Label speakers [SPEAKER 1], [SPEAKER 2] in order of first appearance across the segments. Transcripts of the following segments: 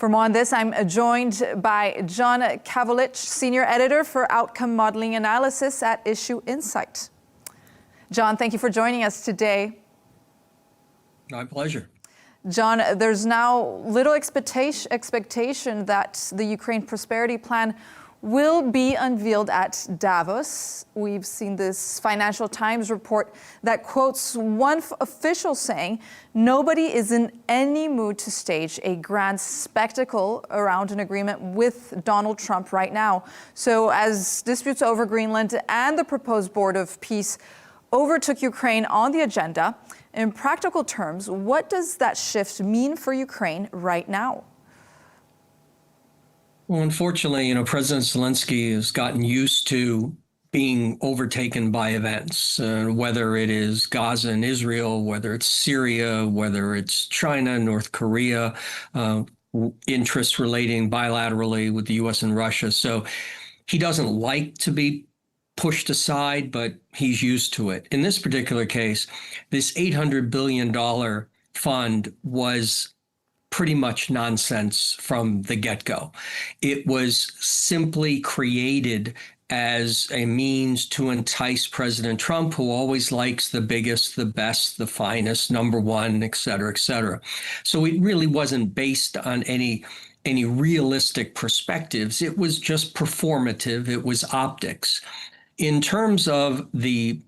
[SPEAKER 1] For more on this, I'm joined by John Kavulich, Senior Editor for Outcome Modeling Analysis at Issue Insight. John, thank you for joining us today.
[SPEAKER 2] My pleasure.
[SPEAKER 1] John, there's now little expectation that the Ukraine Prosperity Plan will be unveiled at Davos. We've seen this Financial Times report that quotes one official saying, "Nobody is in any mood to stage a grand spectacle around an agreement with Donald Trump right now." So as disputes over Greenland and the proposed Board of Peace overtook Ukraine on the agenda, in practical terms, what does that shift mean for Ukraine right now?
[SPEAKER 2] Well, unfortunately, President Zelenskyy has gotten used to being overtaken by events, whether it is Gaza and Israel, whether it's Syria, whether it's China, North Korea, interests relating bilaterally with the U.S. and Russia. So he doesn't like to be pushed aside, but he's used to it. In this particular case, this $800 billion fund was pretty much nonsense from the get-go. It was simply created as a means to entice President Trump, who always likes the biggest, the best, the finest, number one, et cetera, et cetera. So it really wasn't based on any realistic perspectives. It was just performative. It was optics. In terms of the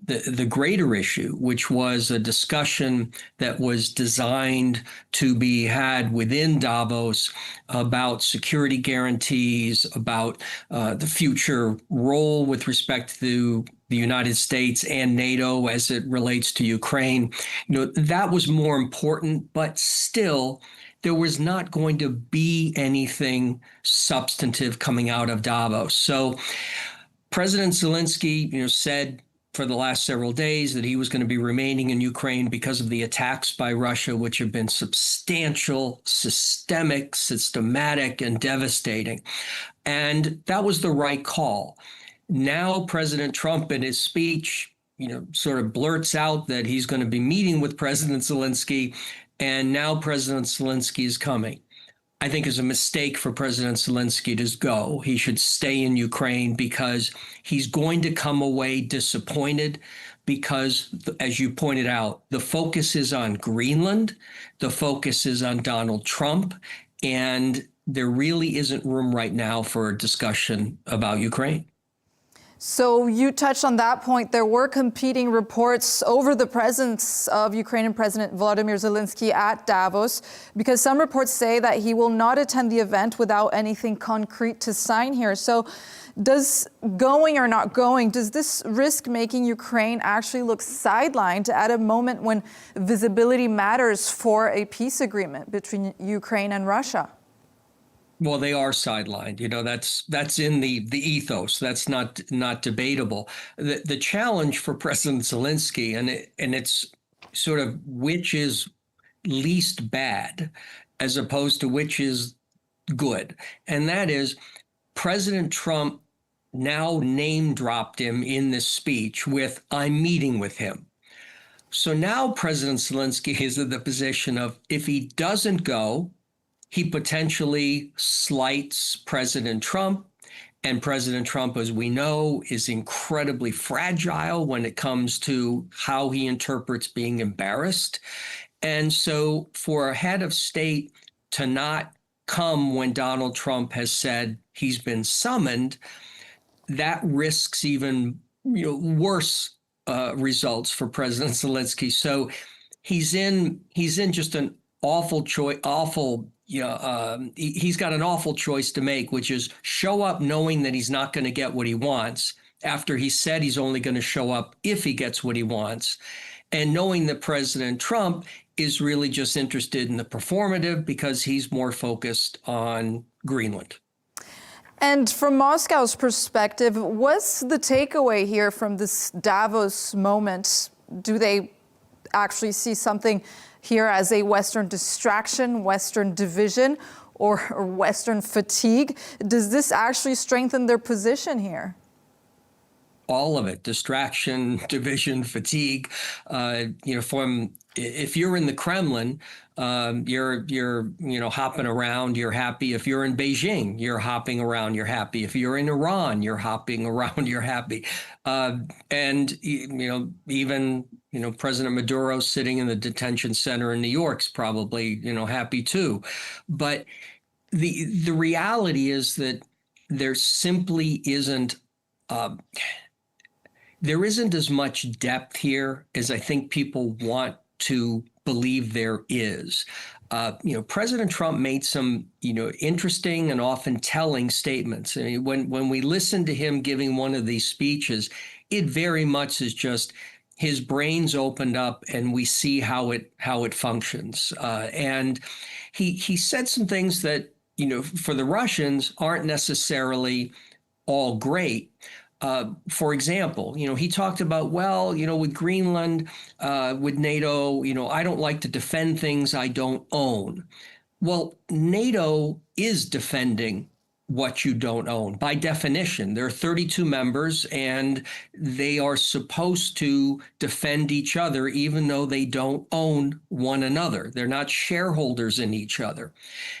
[SPEAKER 2] greater issue, which was a discussion that was designed to be had within Davos about security guarantees, about the future role with respect to the United States and NATO as it relates to Ukraine, that was more important, but still, there was not going to be anything substantive coming out of Davos. So President Zelenskyy, said for the last several days that he was going to be remaining in Ukraine because of the attacks by Russia, which have been substantial, systemic, systematic, and devastating. And that was the right call. Now, President Trump, in his speech, sort of blurts out that he's going to be meeting with President Zelenskyy, and now President Zelenskyy is coming. I think is a mistake for President Zelenskyy to go. He should stay in Ukraine because he's going to come away disappointed because, as you pointed out, the focus is on Greenland, the focus is on Donald Trump, and there really isn't room right now for a discussion about Ukraine.
[SPEAKER 1] So you touched on that point. There were competing reports over the presence of Ukrainian President Volodymyr Zelenskyy at Davos, because some reports say that he will not attend the event without anything concrete to sign here. So does going or not going, does this risk making Ukraine actually look sidelined at a moment when visibility matters for a peace agreement between Ukraine and Russia?
[SPEAKER 2] Well, they are sidelined. That's in the ethos. That's not debatable. The challenge for President Zelenskyy, and it's sort of which is least bad as opposed to which is good. And that is President Trump now name dropped him in this speech with, "I'm meeting with him." So now President Zelenskyy is in the position of, if he doesn't go, he potentially slights President Trump, and President Trump, as we know, is incredibly fragile when it comes to how he interprets being embarrassed. And so for a head of state to not come when Donald Trump has said he's been summoned, that risks even worse results for President Zelenskyy. So he's in just an awful choice, he's got an awful choice to make, which is show up knowing that he's not going to get what he wants after he said he's only going to show up if he gets what he wants, and knowing that President Trump is really just interested in the performative because he's more focused on Greenland.
[SPEAKER 1] And from Moscow's perspective, what's the takeaway here from this Davos moment? Do they actually see something here as a Western distraction, Western division, or Western fatigue? Does this actually strengthen their position here?
[SPEAKER 2] All of it: distraction, division, fatigue. From if you're in the Kremlin, you're hopping around, you're happy. If you're in Beijing, you're hopping around, you're happy. If you're in Iran, you're hopping around, you're happy. And even President Maduro sitting in the detention center in New York's probably happy too. But the reality is that there simply isn't. There isn't as much depth here as I think people want to believe there is. President Trump made some, interesting and often telling statements. I mean, when we listen to him giving one of these speeches, it very much is just his brain's opened up and we see how it functions. And he said some things that, for the Russians aren't necessarily all great. For example, he talked about, with Greenland, with NATO, I don't like to defend things I don't own. Well, NATO is defending what you don't own. By definition, there are 32 members and they are supposed to defend each other, even though they don't own one another. They're not shareholders in each other.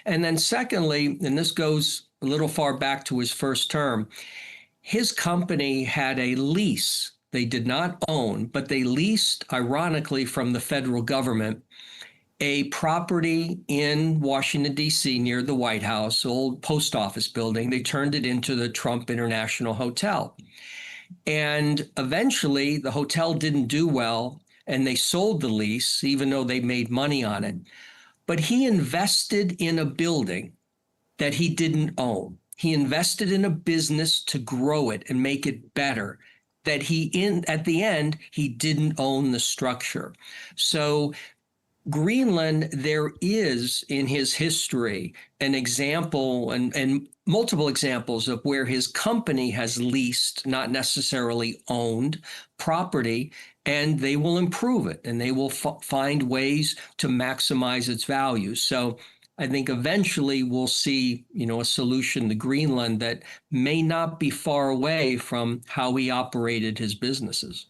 [SPEAKER 2] And then secondly, and this goes a little far back to his first term, his company had a lease. They did not own, but they leased, ironically, from the federal government, a property in Washington, D.C., near the White House, old post office building. They turned it into the Trump International Hotel. And eventually, the hotel didn't do well, and they sold the lease, even though they made money on it. But he invested in a building that he didn't own. He invested in a business to grow it and make it better, that at the end, he didn't own the structure. So Greenland, there is in his history an example and multiple examples of where his company has leased, not necessarily owned, property, and they will improve it and they will find ways to maximize its value. So I think eventually we'll see, a solution to Greenland that may not be far away from how he operated his businesses.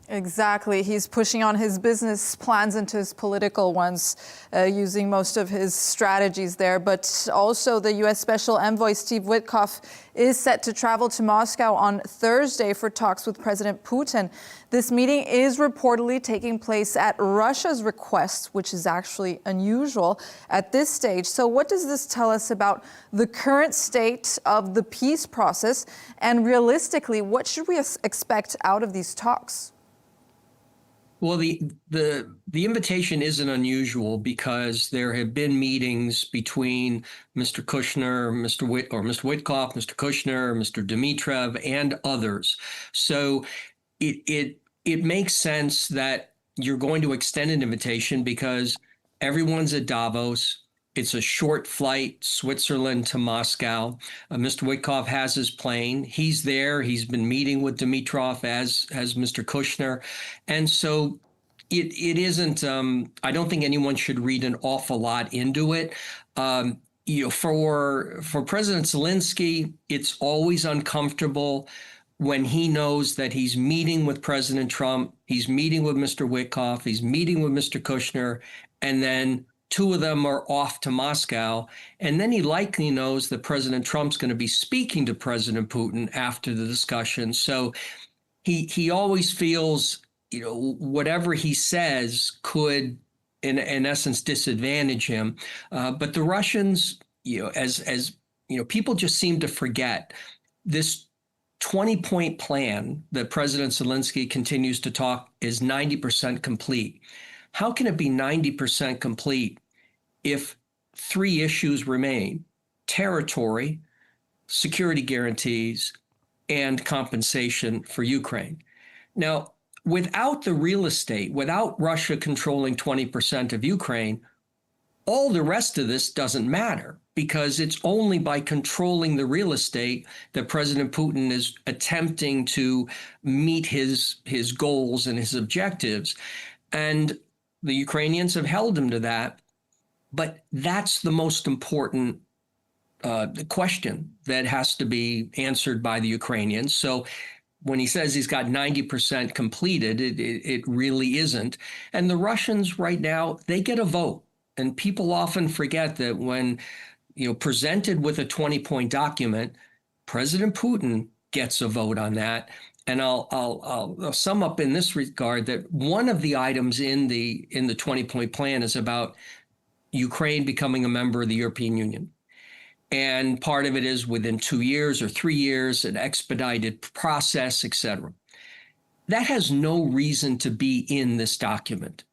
[SPEAKER 1] Exactly. He's pushing on his business plans into his political ones, using most of his strategies there. But also the U.S. Special Envoy Steve Witkoff is set to travel to Moscow on Thursday for talks with President Putin. This meeting is reportedly taking place at Russia's request, which is actually unusual at this stage. So what does this tell us about the current state of the peace process? And realistically, what should we expect out of these talks?
[SPEAKER 2] Well, the invitation isn't unusual because there have been meetings between Mr. Kushner, Mr. Witkoff, Mr. Kushner, Mr. Dmitriev, and others. So it makes sense that you're going to extend an invitation because everyone's at Davos. It's a short flight, Switzerland to Moscow. Mr. Witkoff has his plane. He's there. He's been meeting with Dmitriev as Mr. Kushner. And so it isn't, I don't think anyone should read an awful lot into it. For President Zelenskyy, it's always uncomfortable when he knows that he's meeting with President Trump, he's meeting with Mr. Witkoff, he's meeting with Mr. Kushner, and then two of them are off to Moscow. And then he likely knows that President Trump's going to be speaking to President Putin after the discussion. So he always feels, whatever he says could, in essence, disadvantage him. But the Russians, as people just seem to forget this 20-point plan that President Zelenskyy continues to talk is 90% complete. How can it be 90% complete if three issues remain: territory, security guarantees, and compensation for Ukraine? Now, without the real estate, without Russia controlling 20% of Ukraine, all the rest of this doesn't matter, because it's only by controlling the real estate that President Putin is attempting to meet his goals and his objectives. And the Ukrainians have held him to that. But that's the most important question that has to be answered by the Ukrainians. So when he says he's got 90% completed, it really isn't. And the Russians right now, they get a vote. And people often forget that when, presented with a 20-point document, President Putin gets a vote on that. And I'll sum up in this regard that one of the items in the 20-point plan is about Ukraine becoming a member of the European Union. And part of it is within 2 years or 3 years, an expedited process, et cetera. That has no reason to be in this document,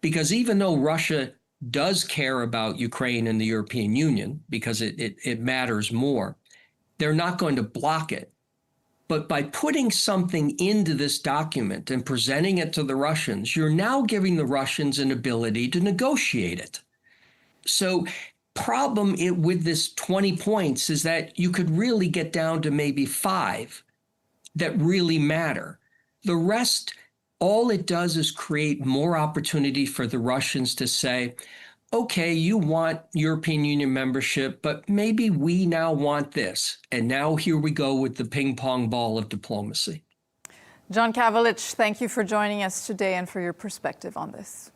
[SPEAKER 2] because even though Russia does care about Ukraine and the European Union, because it matters more, they're not going to block it. But by putting something into this document and presenting it to the Russians, you're now giving the Russians an ability to negotiate it. So problem with this 20 points is that you could really get down to maybe 5 that really matter. The rest, all it does is create more opportunity for the Russians to say, okay, you want European Union membership, but maybe we now want this. And now here we go with the ping pong ball of diplomacy.
[SPEAKER 1] John Kavulich, thank you for joining us today and for your perspective on this.